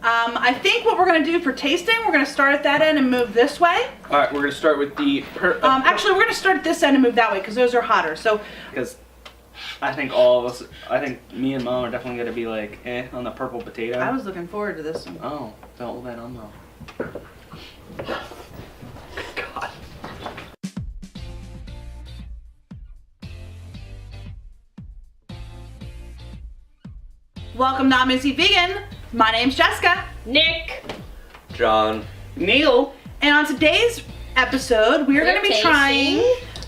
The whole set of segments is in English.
I think what we're going to do for tasting, we're going to start at that end and move this way. All right, we're going to start with the... Actually, we're going to start at this end and move that way because those are hotter. So, because I think all of us, I think me and Mom are definitely going to be like, on the purple potato. I was looking forward to this one. Oh, don't let on though. God. Welcome to Omnis Vegan. My name's Jessica. Nick. John. Neil. And on today's episode, we're going to be trying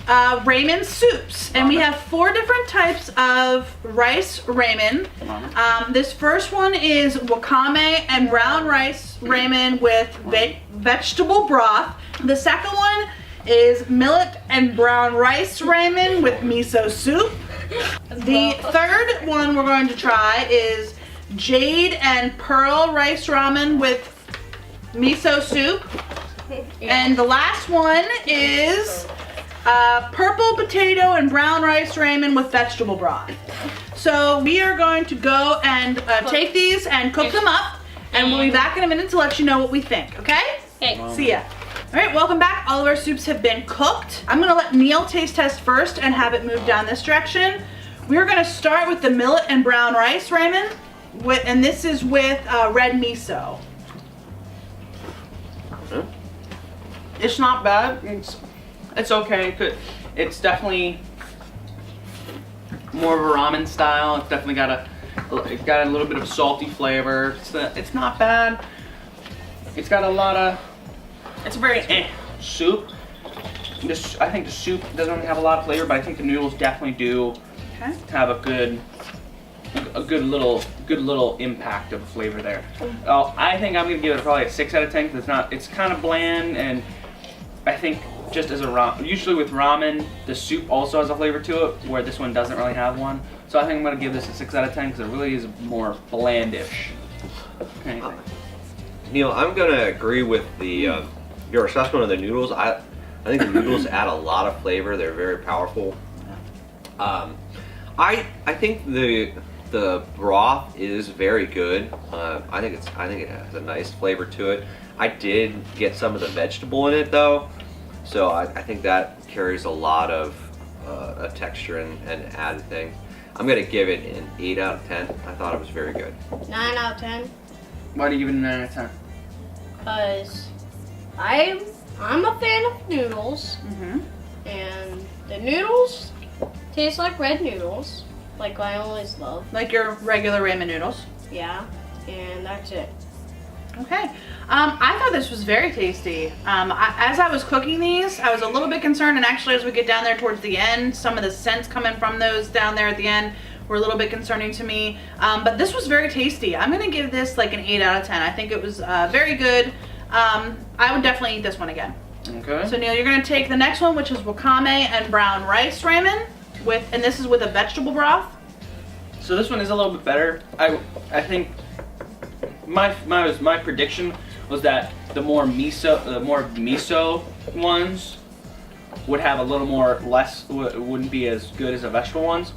ramen soups. And we have 4 different types of rice ramen. This first one is wakame and brown rice ramen with vegetable broth. The second one is millet and brown rice ramen with miso soup. The third one we're going to try is Jade and pearl rice ramen with miso soup. And the last one is purple potato and brown rice ramen with vegetable broth. So we are going to go and take these and cook them up, and we'll be back in a minute to let you know what we think, okay? Okay. See ya. All right, welcome back. All of our soups have been cooked. I'm gonna let Neil taste test first and have it move down this direction. We're gonna start with the millet and brown rice ramen, and this is with red miso. It's not bad. It's okay. It's definitely more of a ramen style. It's definitely got a little bit of salty flavor. It's not bad. It's got a lot of. It's a very soup. I think the soup doesn't really have a lot of flavor, but I think the noodles definitely do have a good little impact of flavor there. I think I'm gonna give it probably a 6 out of 10 because it's kind of bland, and I think just as a ramen, usually with ramen, the soup also has a flavor to it, where this one doesn't really have one. So I think I'm gonna give this a 6 out of 10 because it really is more blandish. Neil, I'm gonna agree with the your assessment of the noodles. I think the noodles add a lot of flavor. They're very powerful. I think the broth is very good. I think it has a nice flavor to it. I did get some of the vegetable in it though, so I think that carries a lot of a texture and added thing. I'm gonna give it an 8 out of 10. I thought it was very good. 9 out of 10. Why do you give it a 9 out of 10? Because I'm a fan of noodles. And the noodles taste like red noodles, like I always love. Like your regular ramen noodles. Yeah, and that's it. Okay. I thought this was very tasty. As I was cooking these, I was a little bit concerned, and actually as we get down there towards the end, some of the scents coming from those down there at the end were a little bit concerning to me. But this was very tasty. I'm going to give this like an 8 out of 10. I think it was very good. I would definitely eat this one again. Okay. So Neil, you're going to take the next one, which is wakame and brown rice ramen, and this is with a vegetable broth. So this one is a little bit better. I think my prediction was that the more miso ones would have a little more wouldn't be as good as the vegetable ones.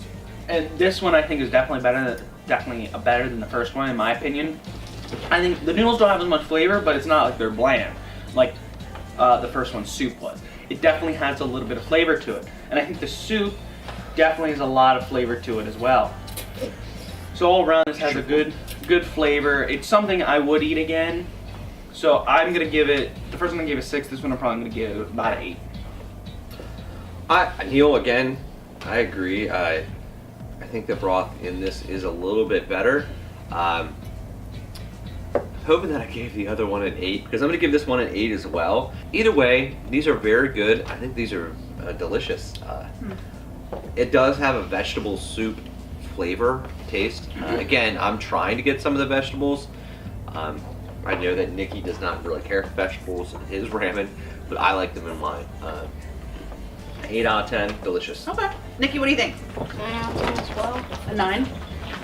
And this one I think is definitely better than the first one in my opinion. I think the noodles don't have as much flavor, but it's not like they're bland like the first one's soup was. It definitely has a little bit of flavor to it, and I think the soup definitely has a lot of flavor to it as well. So all around, this has a good flavor. It's something I would eat again. So I'm gonna give it. The first one I gave a 6. This one I'm probably gonna give about an 8. Neil, again, I agree. I think the broth in this is a little bit better. Hoping that I gave the other one an 8 because I'm gonna give this one an 8 as well. Either way, these are very good. I think these are delicious. It does have a vegetable soup flavor taste. Again, I'm trying to get some of the vegetables. I know that Nikki does not really care for vegetables in his ramen, but I like them in mine. 8 out of 10, delicious. Okay. Nikki, what do you think? 9 out of 10 as well. A 9?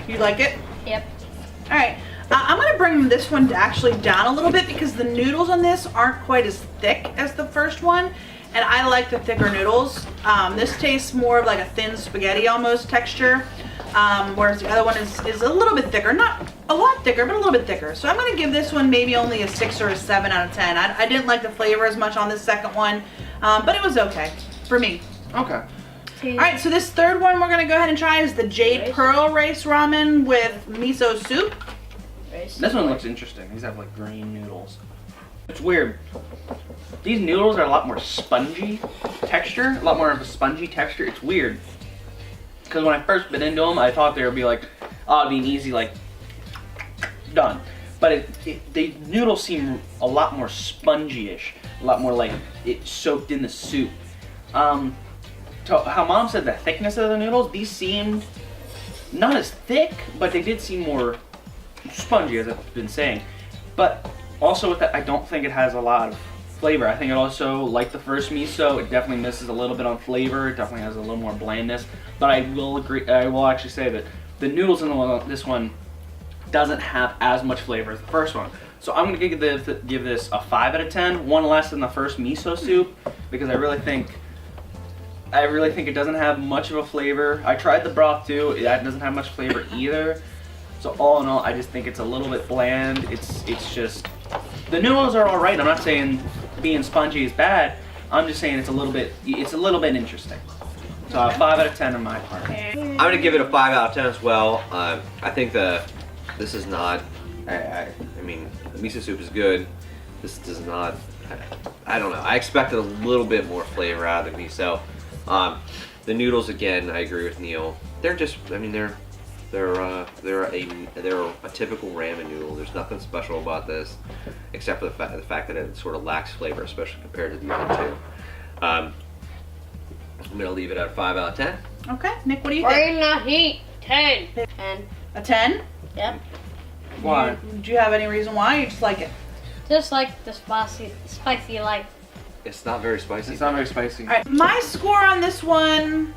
You like it? Yep. All right. I'm going to bring this one actually down a little bit because the noodles on this aren't quite as thick as the first one, and I like the thicker noodles. This tastes more of like a thin spaghetti almost texture, whereas the other one is a little bit thicker. Not a lot thicker, but a little bit thicker. So I'm gonna give this one maybe only a 6 or a 7 out of 10. I didn't like the flavor as much on this second one, but it was okay for me. Okay. All right, so this third one we're gonna go ahead and try is the Jade Pearl Rice Ramen with miso soup. This one looks interesting. These have like green noodles. It's weird. These noodles are a lot more spongy texture, a lot more of a spongy texture. It's weird. Because when I first bit into them, I thought they would be like, oh, it'd be an easy, like, done. But the noodles seem a lot more spongy-ish, a lot more like it soaked in the soup. How Mom said the thickness of the noodles, these seemed not as thick, but they did seem more spongy, as I've been saying. But also with that, I don't think it has a lot of flavor. I think it also, like the first miso, it definitely misses a little bit on flavor. It definitely has a little more blandness. But I will agree. I will actually say that the noodles in this one doesn't have as much flavor as the first one. So I'm gonna give this a 5 out of 10. One less than the first miso soup because I really think it doesn't have much of a flavor. I tried the broth too. That doesn't have much flavor either. So all in all, I just think it's a little bit bland. It's just the noodles are all right. I'm not saying being spongy is bad. I'm just saying it's a little bit interesting. So a 5 out of 10 on my part. I'm gonna give it a 5 out of 10 as well. I think this is not. I mean, the miso soup is good. This does not. I don't know. I expected a little bit more flavor out of the miso. The noodles, again, I agree with Neil. They're just. I mean, they're a typical ramen noodle. There's nothing special about this, except for the fact that it sort of lacks flavor, especially compared to the other two. I'm gonna leave it at a 5 out of 10. Okay, Nick, what do you think? Bring the heat. 10. 10. A 10? Yep. Why? Do you have any reason why? You just like it? Just like the spicy life. It's not very spicy. It's not very spicy. All right, my score on this one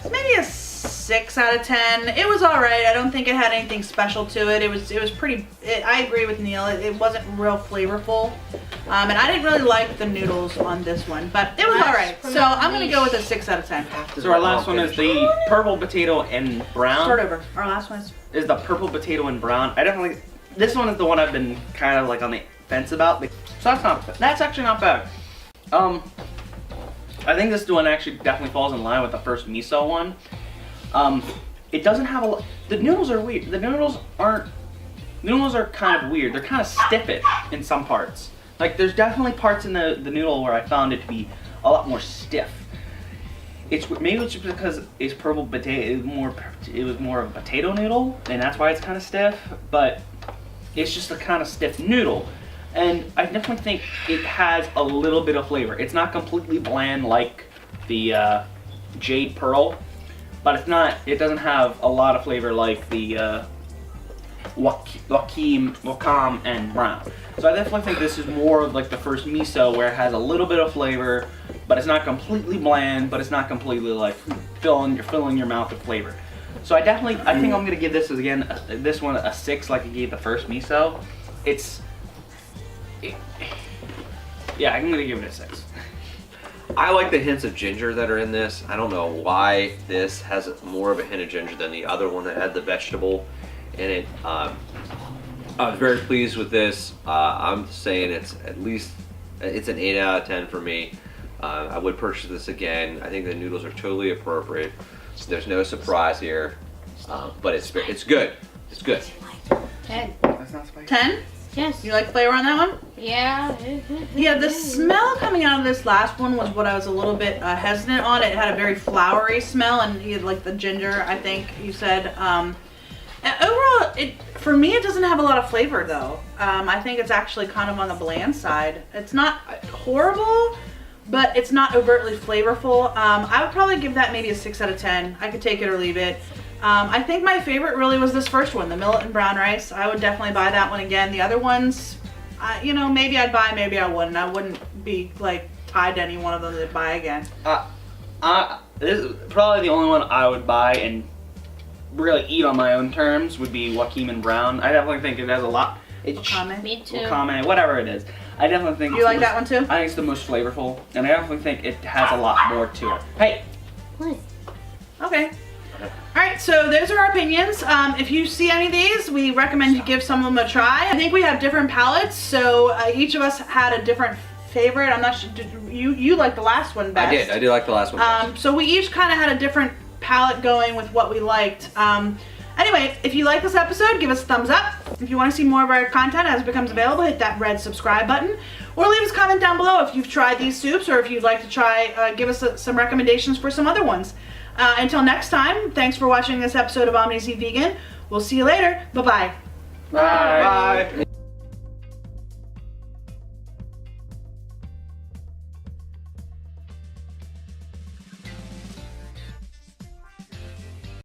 is maybe a 6 out of 10. It was all right. I don't think it had anything special to it. It was pretty. I agree with Neil. It wasn't real flavorful, and I didn't really like the noodles on this one, but it was all right. So I'm gonna go with a 6 out of 10. So our last one is the purple potato and brown. Start over. Our last one is the purple potato and brown. This one is the one I've been kind of like on the fence about. So that's actually not bad. I think this one actually definitely falls in line with the first miso one. It doesn't have the noodles are weird. The noodles are kind of weird. They're kind of stiffish in some parts. Like there's definitely parts in the noodle where I found it to be a lot more stiff. Maybe it's just because it's purple potato. It was more of a potato noodle, and that's why it's kind of stiff. But it's just a kind of stiff noodle, and I definitely think it has a little bit of flavor. It's not completely bland like the Jade Pearl, but it's not. It doesn't have a lot of flavor like the Wakame and brown. So I definitely think this is more of like the first miso, where it has a little bit of flavor, but it's not completely bland, but it's not completely like filling your mouth with flavor. So I think I'm gonna give this this one a 6, like I gave the first miso. Yeah, I'm gonna give it a 6. I like the hints of ginger that are in this. I don't know why this has more of a hint of ginger than the other one that had the vegetable in it. I was very pleased with this. I'm saying it's an 8 out of 10 for me. I would purchase this again. I think the noodles are totally appropriate. There's no surprise here, but it's good. It's good. 10. That's not spicy. 10? Yes. You like flavor on that one? Yeah. Yeah, the smell coming out of this last one was what I was a little bit hesitant on. It had a very flowery smell, and you had like the ginger, I think you said. Overall, for me, it doesn't have a lot of flavor though. I think it's actually kind of on the bland side. It's not horrible, but it's not overtly flavorful. I would probably give that maybe a 6 out of 10. I could take it or leave it. I think my favorite really was this first one, the millet and brown rice. I would definitely buy that one again. The other ones, maybe I'd buy, maybe I wouldn't. I wouldn't be like tied to any one of them to buy again. This is probably the only one I would buy and really eat on my own terms would be Wakame and brown. I definitely think it has a lot. Wakame. Me too. Wakame, whatever it is. I definitely think You like that one too? I think it's the most flavorful, and I definitely think it has a lot more to it. Hey. What? Okay. Alright, so those are our opinions. If you see any of these, we recommend you give some of them a try. I think we have different palates, so each of us had a different favorite. I'm not sure, you liked the last one best. I did like the last one best. So we each kind of had a different palette going with what we liked. Anyway, if you like this episode, give us a thumbs up. If you want to see more of our content as it becomes available, hit that red subscribe button. Or leave us a comment down below if you've tried these soups, or if you'd like to try, give us some recommendations for some other ones. Until next time, thanks for watching this episode of Omnis Eat Vegan. We'll see you later. Bye-bye. Bye. Bye.